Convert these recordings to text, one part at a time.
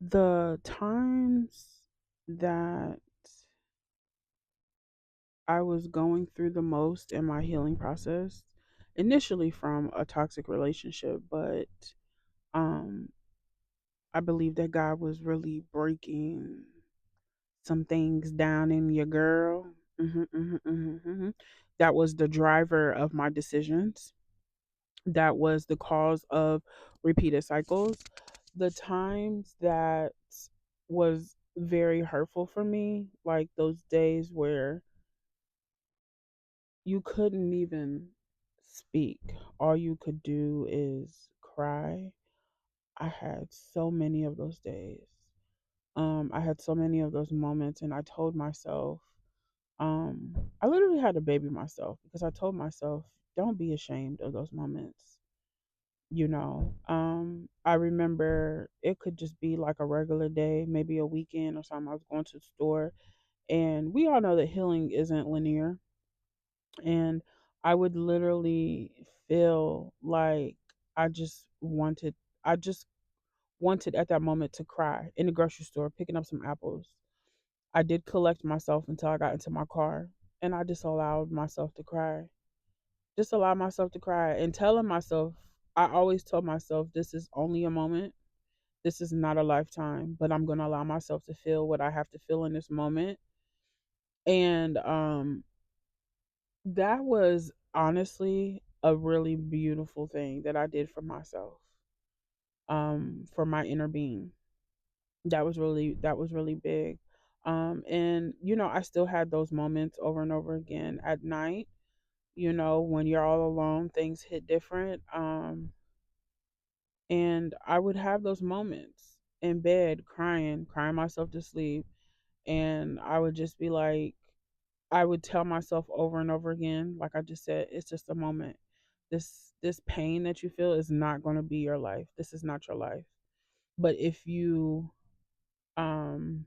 The times that I was going through the most in my healing process, initially from a toxic relationship, but um, I believe that God was really breaking some things down in your girl. That was the driver of my decisions. That was the cause of repeated cycles. The times that was very hurtful for me, like those days where you couldn't even speak. All you could do is cry. I had so many of those days. I had so many of those moments, and I told myself, I literally had to baby myself because I told myself, don't be ashamed of those moments. I remember it could just be like a regular day, maybe a weekend or something. I was going to the store, and we all know that healing isn't linear. And I would literally feel like I just wanted, I just wanted at that moment to cry in the grocery store, picking up some apples. I did collect myself until I got into my car, and I just allowed myself to cry. Just allow myself to cry and telling myself, I always told myself, this is only a moment. This is not a lifetime, but I'm going to allow myself to feel what I have to feel in this moment. And that was honestly a really beautiful thing that I did for myself, for my inner being. That was really big. And I still had those moments over and over again at night. When you're all alone, things hit different. And I would have those moments in bed crying myself to sleep. And I would just be like, I would tell myself over and over again, like I just said, it's just a moment. This pain that you feel is not going to be your life. This is not your life. But um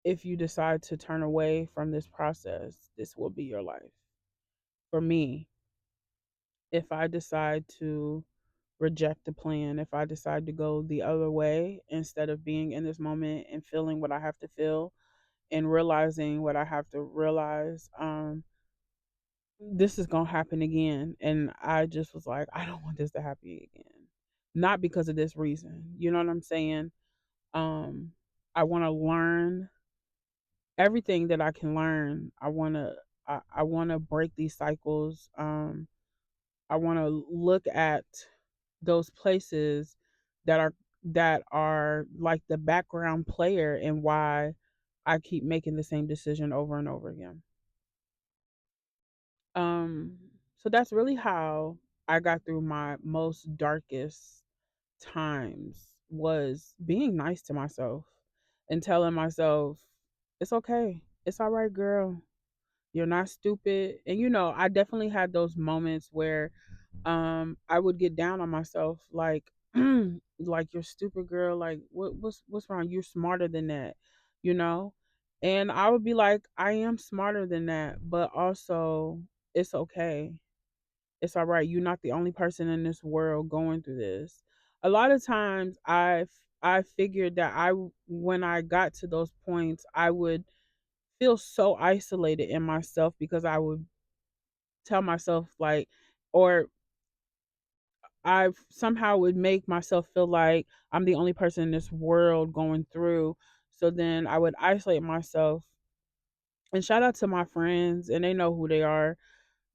if you decide to turn away from this process, this will be your life. For me, if I decide to reject the plan, if I decide to go the other way instead of being in this moment and feeling what I have to feel and realizing what I have to realize, this is going to happen again. And I just was like, I don't want this to happen again. Not because of this reason. You know what I'm saying? Um, I want to learn everything that I can learn. I want to break these cycles. I want to look at those places that are like the background player and why I keep making the same decision over and over again. So that's really how I got through my most darkest times, was being nice to myself and telling myself it's okay. It's all right, girl. You're not stupid. And I definitely had those moments where I would get down on myself, like like, you're stupid, girl, like what's wrong? You're smarter than that, you know? And I would be like, I am smarter than that, but also it's okay. It's all right. You're not the only person in this world going through this. A lot of times I figured that when I got to those points, I would feel so isolated in myself because I would tell myself, like, or I somehow would make myself feel like I'm the only person in this world going through. So then I would isolate myself. And shout out to my friends, and they know who they are.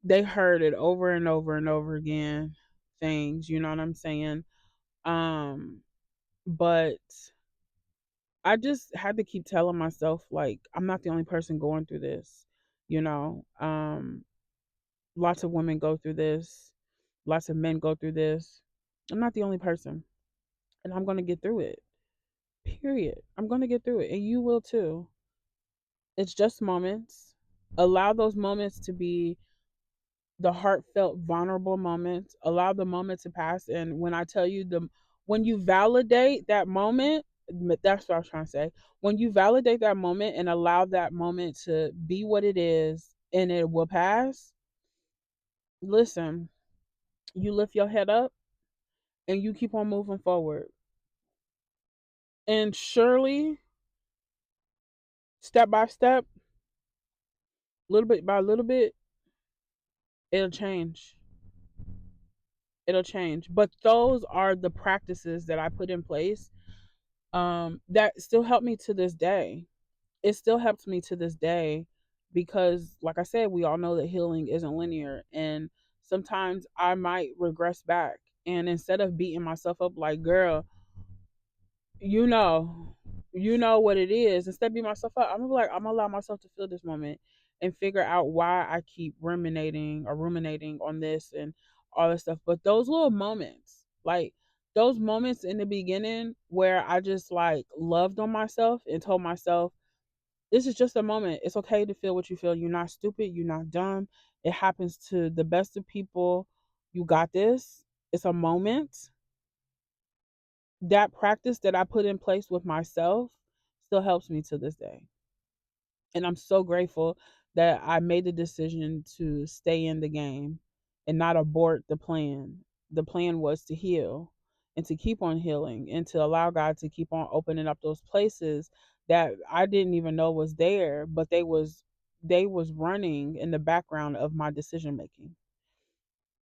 They heard it over and over and over again. Things, you know what I'm saying? Um, but I just had to keep telling myself, like, I'm not the only person going through this. You know, lots of women go through this. Lots of men go through this. I'm not the only person, and I'm gonna get through it. Period. I'm going to get through it, and you will too. It's just moments. Allow those moments to be the heartfelt, vulnerable moments. Allow the moment to pass. And when I tell you, when you validate that moment, that's what I was trying to say. When you validate that moment and allow that moment to be what it is, and it will pass, listen, you lift your head up and you keep on moving forward. And surely, step by step, little bit by little bit, it'll change. It'll change. But those are the practices that I put in place that still help me to this day. It still helps me to this day because, like I said, we all know that healing isn't linear. And sometimes I might regress back. And instead of beating myself up like, girl, you know, you know what it is. Instead of beating myself up, I'm gonna be like, I'm gonna allow myself to feel this moment and figure out why I keep ruminating on this and all this stuff. But those little moments, like those moments in the beginning where I just like loved on myself and told myself, this is just a moment. It's okay to feel what you feel. You're not stupid. You're not dumb. It happens to the best of people. You got this. It's a moment. That practice that I put in place with myself still helps me to this day. And I'm so grateful that I made the decision to stay in the game and not abort the plan. The plan was to heal and to keep on healing and to allow God to keep on opening up those places that I didn't even know was there, but they was running in the background of my decision making.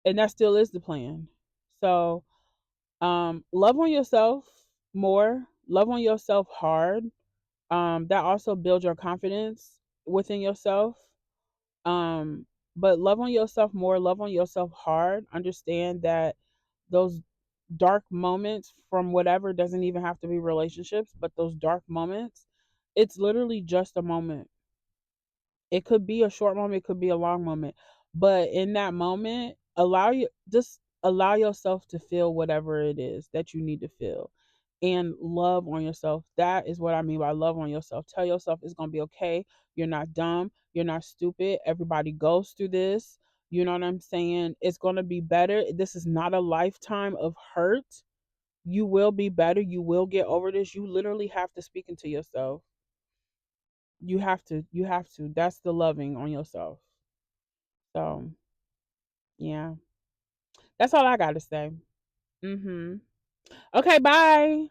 And that still is the plan. So, love on yourself more, love on yourself hard. That also builds your confidence within yourself. um but love on yourself more, love on yourself hard. Understand that those dark moments from whatever, doesn't even have to be relationships, but those dark moments, it's literally just a moment. It could be a short moment, it could be a long moment. But in that moment, just allow yourself to feel whatever it is that you need to feel. And love on yourself. That is what I mean by love on yourself. Tell yourself it's gonna be okay. You're not dumb. You're not stupid. Everybody goes through this. You know what I'm saying? It's gonna be better. This is not a lifetime of hurt. You will be better. You will get over this. You literally have to speak into yourself. You have to. That's the loving on yourself. So yeah, that's all I gotta say. Okay, bye.